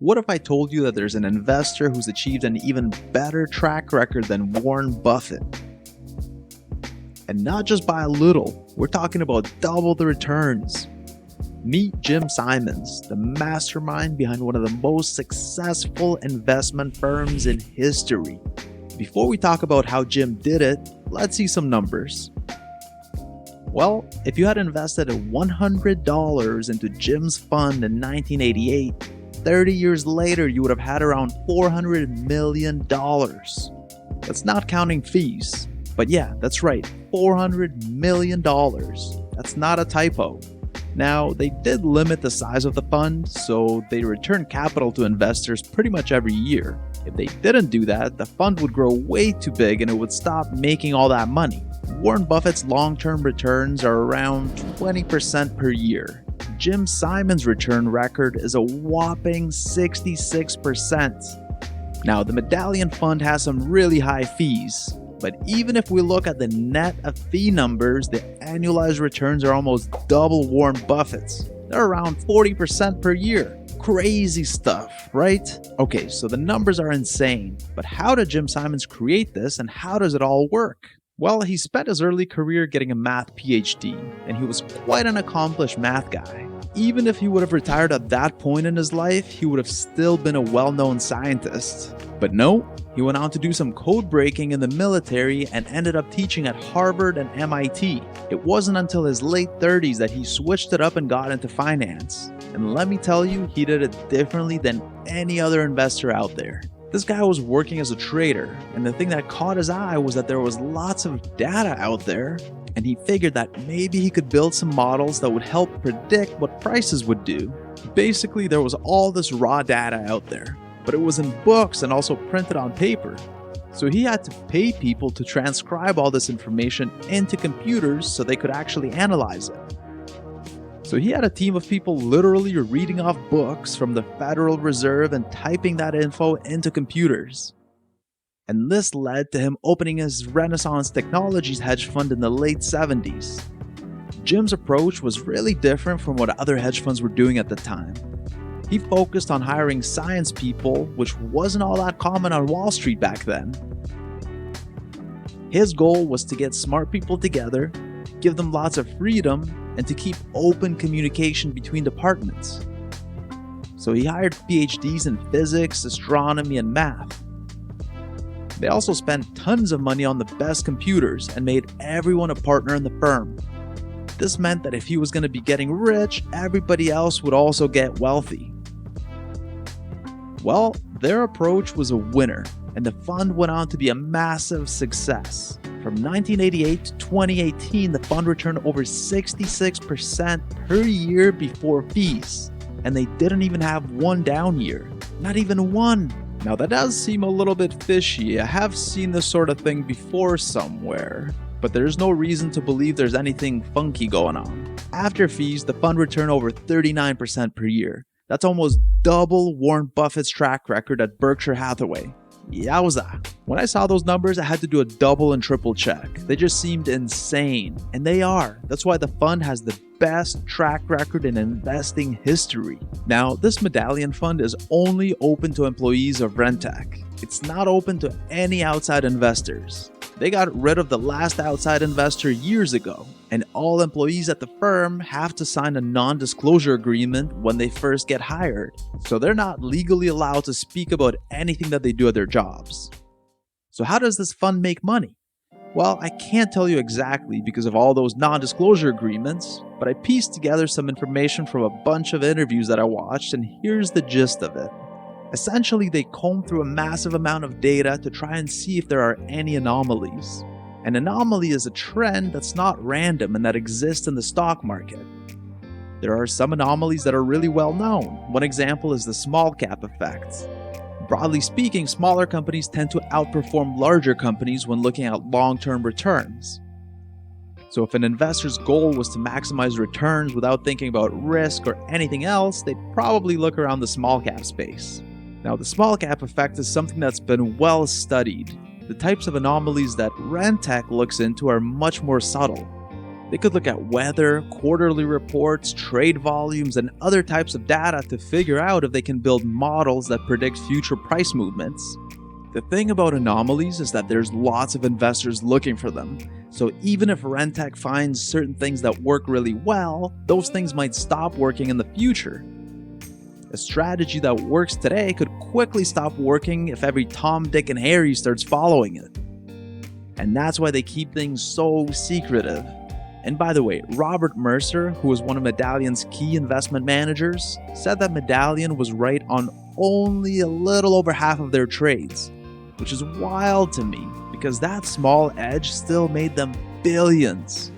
What if I told you that there's an investor who's achieved an even better track record than Warren Buffett? And not just by a little, we're talking about double the returns. Meet Jim Simons, the mastermind behind one of the most successful investment firms in history. Before we talk about how Jim did it, let's see some numbers. Well, if you had invested $100 into Jim's fund in 1988, 30 years later you would have had around $400 million. That's not counting fees. But yeah, that's right, $400 million. That's not a typo. Now, they did limit the size of the fund, so they return capital to investors pretty much every year. If they didn't do that, the fund would grow way too big and it would stop making all that money. Warren Buffett's long-term returns are around 20% per year. Jim Simons' return record is a whopping 66%. Now, the Medallion Fund has some really high fees, but even if we look at the net of fee numbers, the annualized returns are almost double Warren Buffett's. They're around 40% per year. Crazy stuff, right? Okay, so the numbers are insane, but how did Jim Simons create this and how does it all work? Well, he spent his early career getting a math PhD, and he was quite an accomplished math guy. Even if he would have retired at that point in his life, he would have still been a well-known scientist. But no, he went on to do some code breaking in the military and ended up teaching at Harvard and MIT. It wasn't until his late 30s that he switched it up and got into finance. And let me tell you, he did it differently than any other investor out there. This guy was working as a trader, and the thing that caught his eye was that there was lots of data out there, and he figured that maybe he could build some models that would help predict what prices would do. Basically, there was all this raw data out there, but it was in books and also printed on paper. So he had to pay people to transcribe all this information into computers so they could actually analyze it. So he had a team of people literally reading off books from the Federal Reserve and typing that info into computers. And this led to him opening his Renaissance Technologies hedge fund in the late 70s. Jim's approach was really different from what other hedge funds were doing at the time. He focused on hiring science people, which wasn't all that common on Wall Street back then. His goal was to get smart people together, give them lots of freedom, and to keep open communication between departments. So he hired PhDs in physics, astronomy, and math. They also spent tons of money on the best computers and made everyone a partner in the firm. This meant that if he was going to be getting rich, everybody else would also get wealthy. Well, their approach was a winner, and the fund went on to be a massive success. From 1988 to 2018, the fund returned over 66% per year before fees, and they didn't even have one down year. Not even one. Now that does seem a little bit fishy. I have seen this sort of thing before somewhere, but there's no reason to believe there's anything funky going on. After fees, the fund returned over 39% per year. That's almost double Warren Buffett's track record at Berkshire Hathaway. Yowza. When I saw those numbers, I had to do a double and triple check. They just seemed insane, and they are. That's why the fund has the best track record in investing history. Now, this Medallion Fund is only open to employees of Rentech. It's not open to any outside investors. They got rid of the last outside investor years ago, and all employees at the firm have to sign a non-disclosure agreement when they first get hired, so they're not legally allowed to speak about anything that they do at their jobs. So how does this fund make money? Well, I can't tell you exactly because of all those non-disclosure agreements, but I pieced together some information from a bunch of interviews that I watched, and here's the gist of it. Essentially, they comb through a massive amount of data to try and see if there are any anomalies. An anomaly is a trend that's not random and that exists in the stock market. There are some anomalies that are really well known. One example is the small cap effect. Broadly speaking, smaller companies tend to outperform larger companies when looking at long-term returns. So if an investor's goal was to maximize returns without thinking about risk or anything else, they'd probably look around the small cap space. Now, the small cap effect is something that's been well studied. The types of anomalies that Rentech looks into are much more subtle. They could look at weather, quarterly reports, trade volumes, and other types of data to figure out if they can build models that predict future price movements. The thing about anomalies is that there's lots of investors looking for them. So even if Rentech finds certain things that work really well, those things might stop working in the future. A strategy that works today could quickly stop working if every Tom, Dick, and Harry starts following it. And that's why they keep things so secretive. And by the way, Robert Mercer, who was one of Medallion's key investment managers, said that Medallion was right on only a little over half of their trades, which is wild to me because that small edge still made them billions.